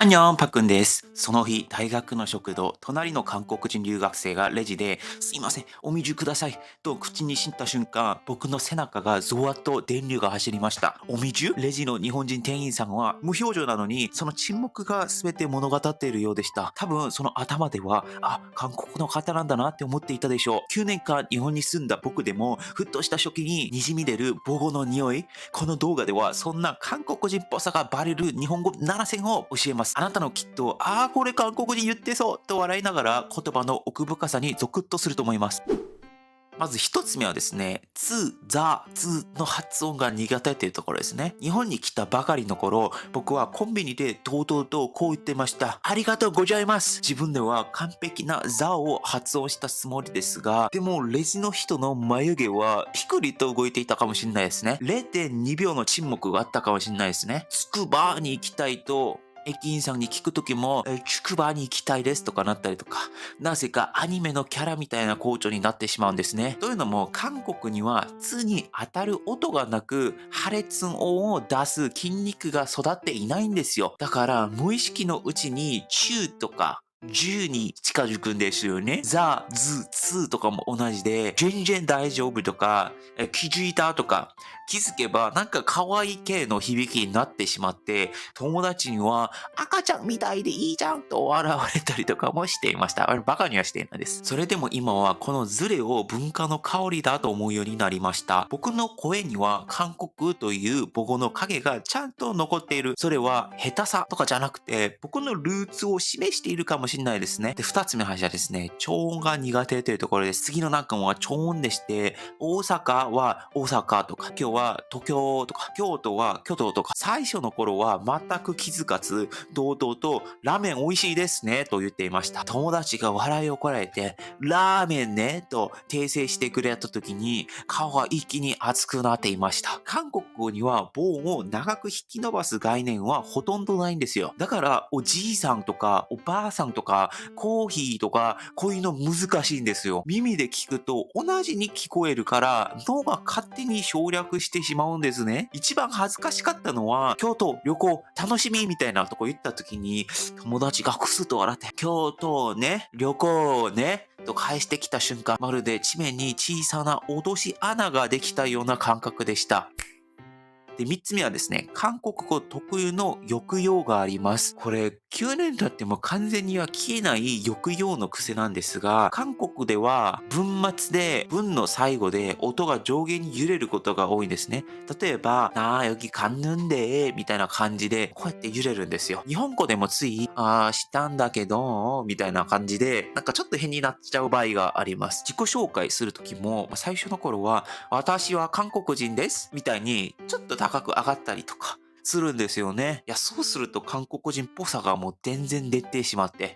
アンニョン、パックンです。その日、大学の食堂、隣の韓国人留学生がレジで、すいません、お水ください、と口にした瞬間、僕の背中がゾワッと電流が走りました。お水レジの日本人店員さんは無表情なのに、その沈黙が全て物語っているようでした。多分、その頭では、韓国の方なんだなって思っていたでしょう。9年間日本に住んだ僕でも、ふっとした時に滲み出る母語の匂い、この動画ではそんな韓国人っぽさがバレる日本語7選を教えます。あなたのきっと、これ韓国人言ってそうと笑いながら言葉の奥深さにゾクッとすると思います。まず一つ目はですね、つの発音が苦手というところですね。日本に来たばかりの頃、僕はコンビニで堂々とこう言ってました。ありがとうございます。自分では完璧なザを発音したつもりですが、でもレジの人の眉毛はピクリと動いていたかもしれないですね。0.2秒の沈黙があったかもしれないですね。つくばに行きたいと、駅員さんに聞くときも、つくばに行きたいですとかなったりとか、なぜかアニメのキャラみたいな校長になってしまうんですね。というのも、韓国には「つ」に当たる音がなく、破裂音を出す筋肉が育っていないんですよ。だから、無意識のうちにチューとか10に近づくんですよね。ザ、ズ、ツとかも同じで、全然大丈夫とか、気づいたとか、気づけばなんか可愛い系の響きになってしまって、友達には赤ちゃんみたいでいいじゃんと笑われたりとかもしていました。バカにはしていないです。それでも今はこのズレを文化の香りだと思うようになりました。僕の声には韓国という母語の影がちゃんと残っている。それは下手さとかじゃなくて、僕のルーツを示しているかもしれないですね。で、二つ目の話はですね、超音が苦手というところです。次の難関は超音でして、大阪は大阪とか、今日は東京とか、京都は京都とか、最初の頃は全く気づかず、堂々とラーメン美味しいですねと言っていました。友達が笑いをこらえて、ラーメンねと訂正してくれた時に、顔が一気に熱くなっていました。韓国語には棒を長く引き伸ばす概念はほとんどないんですよ。だから、おじいさんとかおばあさんとかコーヒーとかこういうの難しいんですよ。耳で聞くと同じに聞こえるから脳が勝手に省略してしまうんですね。一番恥ずかしかったのは京都旅行楽しみみたいなとこ言った時に友達がクスッと笑って京都ね旅行ねと返してきた瞬間まるで地面に小さな落とし穴ができたような感覚でした。で、3つ目はですね、韓国語特有の抑揚があります。これ、9年経っても完全には消えない抑揚の癖なんですが、韓国では文末で文の最後で音が上下に揺れることが多いんですね。例えば、なあ、여기 갔는데みたいな感じで、こうやって揺れるんですよ。日本語でもつい、したんだけど、みたいな感じで、なんかちょっと変になっちゃう場合があります。自己紹介するときも、最初の頃は、私は韓国人です。みたいに、ちょっと高く上がったりとかするんですよね。いや、そうすると韓国人っぽさがもう全然出てしまって、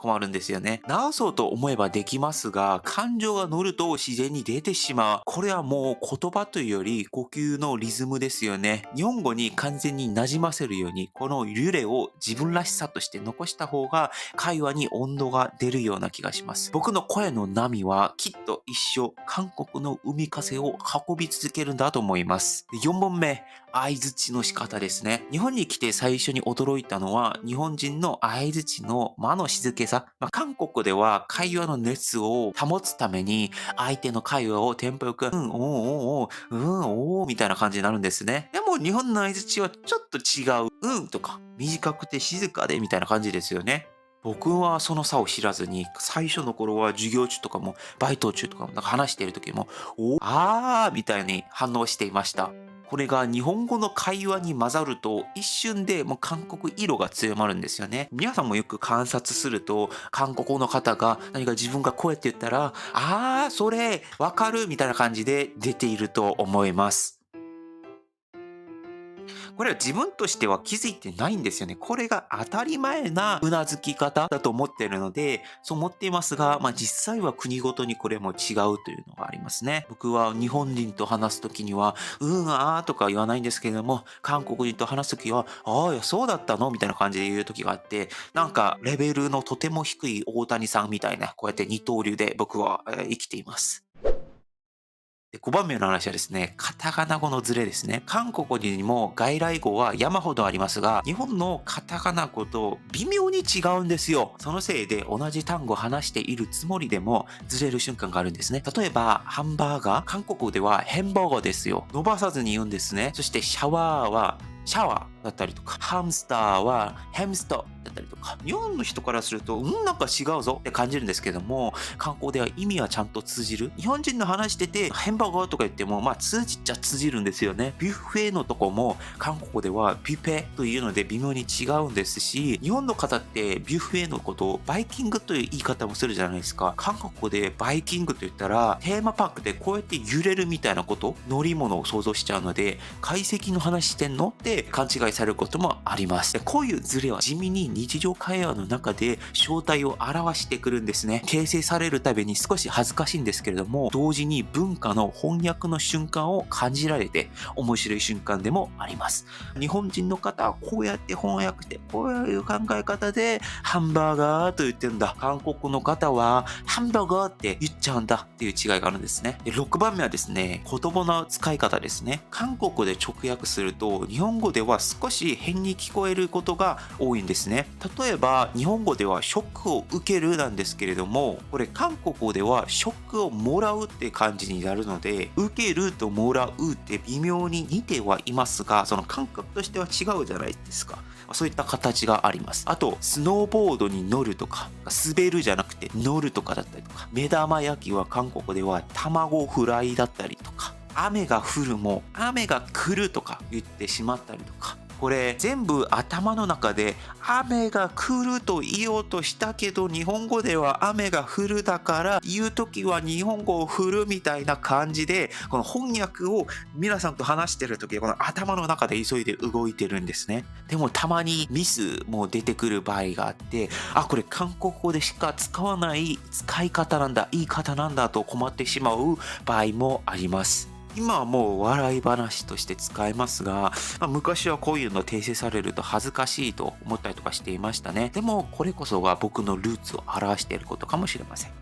困るんですよね。直そうと思えばできますが、感情が乗ると自然に出てしまう。これはもう言葉というより呼吸のリズムですよね。日本語に完全に馴染ませるように、この揺れを自分らしさとして残した方が会話に温度が出るような気がします。僕の声の波はきっと一生韓国の海風を運び続けるんだと思います。で4問目、相槌の仕方ですね。日本に来て最初に驚いたのは日本人の相槌の間の静けさ。韓国では会話の熱を保つために相手の会話をテンポよく、おーみたいな感じになるんですね。でも日本の相槌はちょっと違う。とか、短くて静かでみたいな感じですよね。僕はその差を知らずに、最初の頃は授業中とかも、バイト中とかも、なんか話している時も、みたいに反応していました。これが日本語の会話に混ざると、一瞬でもう韓国色が強まるんですよね。皆さんもよく観察すると、韓国語の方が何か自分がこうやって言ったら、それ、わかるみたいな感じで出ていると思います。これは自分としては気づいてないんですよね。これが当たり前なうなずき方だと思っているので、そう思っていますが、実際は国ごとにこれも違うというのがありますね。僕は日本人と話すときには、とか言わないんですけれども、韓国人と話すときは、いや、そうだったのみたいな感じで言うときがあって、なんかレベルのとても低い大谷さんみたいな、こうやって二刀流で僕は生きています。で、5番目の話はですね、カタカナ語のズレですね。韓国にも外来語は山ほどありますが、日本のカタカナ語と微妙に違うんですよ。そのせいで同じ単語を話しているつもりでもずれる瞬間があるんですね。例えば、ハンバーガー、韓国語ではヘンバーガーですよ。伸ばさずに言うんですね。そしてシャワーはシャワーだったりとか、ハムスターはヘムスターだったりとか、日本の人からすると、なんか違うぞって感じるんですけども、観光では意味はちゃんと通じる。日本人の話してて、ヘンバーガーとか言っても、通じっちゃ通じるんですよね。ビュッフェのとこも、韓国ではビュッフェというので微妙に違うんですし、日本の方ってビュッフェのことをバイキングという言い方もするじゃないですか。韓国でバイキングと言ったら、テーマパークでこうやって揺れるみたいなこと、乗り物を想像しちゃうので、解析の話してんのって勘違いされることもあります。こういうズレは地味に日常会話の中で正体を表してくるんですね。形成されるたびに少し恥ずかしいんですけれども、同時に文化の翻訳の瞬間を感じられて面白い瞬間でもあります。日本人の方はこうやって翻訳して、こういう考え方でハンバーガーと言ってるんだ。韓国の方はハンバーガーって言っちゃうんだっていう違いがあるんですね。で、6番目はですね、言葉の使い方ですね。韓国で直訳すると、日本語では少し変に聞こえることが多いんですね。例えば、日本語ではショックを受けるなんですけれども、これ韓国語ではショックをもらうって感じになるので、受けるともらうって微妙に似てはいますが、その感覚としては違うじゃないですか。そういった形があります。あと、スノーボードに乗るとか、滑るじゃなくて乗るとかだったりとか、目玉焼きは韓国では卵フライだったりとか、雨が降るも雨が来るとか言ってしまったりとか、これ全部頭の中で雨が来ると言おうとしたけど、日本語では雨が降るだから言う時は日本語を振るみたいな感じで、この翻訳を皆さんと話してる時、この頭の中で急いで動いてるんですね。でもたまにミスも出てくる場合があって、これ韓国語でしか使わない使い方なんだ、言い方なんだと困ってしまう場合もあります。今はもう笑い話として使えますが、昔はこういうの訂正されると恥ずかしいと思ったりとかしていましたね。でもこれこそが僕のルーツを表していることかもしれません。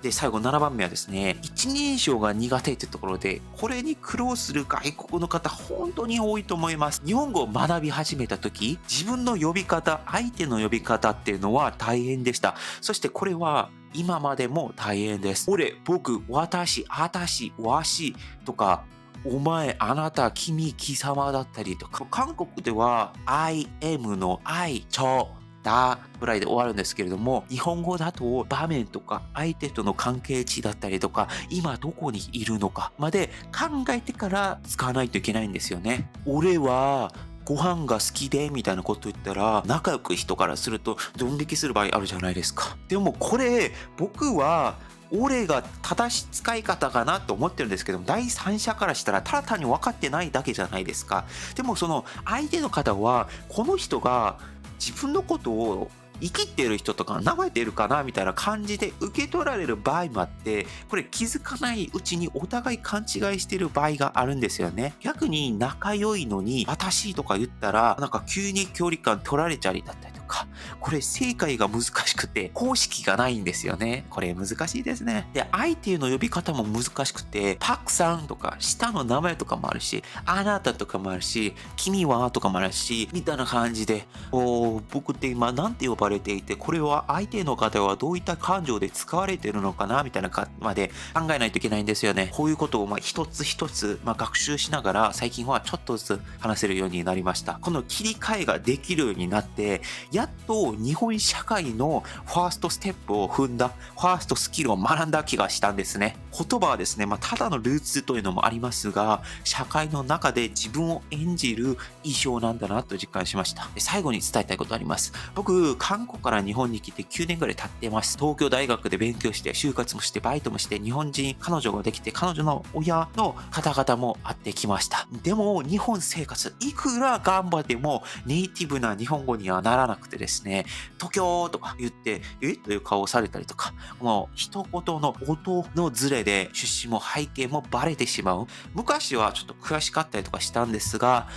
で、最後7番目はですね、一人称が苦手ってところで、これに苦労する外国の方、本当に多いと思います。日本語を学び始めた時、自分の呼び方、相手の呼び方っていうのは大変でした。そしてこれは今までも大変です。俺、僕、私、あたし、わしとか、お前、あなた、君、貴様だったりとか、韓国では I am の I、ちょ、だぐらいで終わるんですけれども、日本語だと場面とか相手との関係値だったりとか、今どこにいるのかまで考えてから使わないといけないんですよね。俺はご飯が好きでみたいなこと言ったら、仲良く人からするとドン引きする場合あるじゃないですか。でもこれ僕は俺が正しい使い方かなと思ってるんですけども、第三者からしたらただ単に分かってないだけじゃないですか。でもその相手の方はこの人が自分のことを生きてる人とか舐めてるかなみたいな感じで受け取られる場合もあって、これ気づかないうちにお互い勘違いしてる場合があるんですよね。逆に仲良いのに私とか言ったらなんか急に距離感取られちゃりだったりとか、これ正解が難しくて公式がないんですよね。これ難しいですね。で、相手の呼び方も難しくて、パクさんとか下の名前とかもあるし、あなたとかもあるし、君はとかもあるし、みたいな感じで、僕って今なんて呼ばれていて、これは相手の方はどういった感情で使われてるのかなみたいなかまで考えないといけないんですよね。こういうことを一つ一つ学習しながら、最近はちょっとずつ話せるようになりました。この切り替えができるようになって、やっと日本社会のファーストステップを踏んだ、ファーストスキルを学んだ気がしたんですね。言葉はですね、ただのルーツというのもありますが、社会の中で自分を演じる衣装なんだなと実感しました。最後に伝えたいことあります。僕、韓国から日本に来て9年ぐらい経ってます。東京大学で勉強して、就活もして、バイトもして、日本人彼女ができて、彼女の親の方々も会ってきました。でも、日本生活、いくら頑張ってもネイティブな日本語にはならなくてですね、ね、東京とか言って、えという顔をされたりとか、もう一言の音のズレで出身も背景もバレてしまう。昔はちょっと悔しかったりとかしたんですが、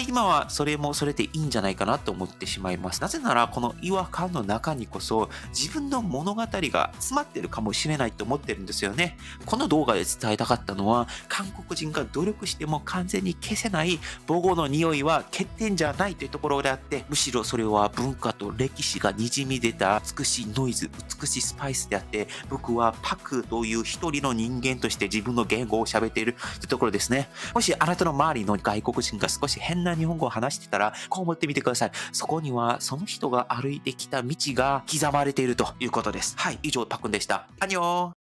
今はそれもそれでいいんじゃないかなと思ってしまいます。なぜならこの違和感の中にこそ自分の物語が詰まってるかもしれないと思ってるんですよね。この動画で伝えたかったのは、韓国人が努力しても完全に消せない母語の匂いは欠点じゃないというところであって、むしろそれは文化と歴史が滲み出た美しいノイズ、美しいスパイスであって、僕はパクという一人の人間として自分の言語を喋っているというところですね。もしあなたの周りの外国人が少し変な日本語を話してたら、こう思ってみてください。そこにはその人が歩いてきた道が刻まれているということです。はい、以上、パクンでした。アニョー。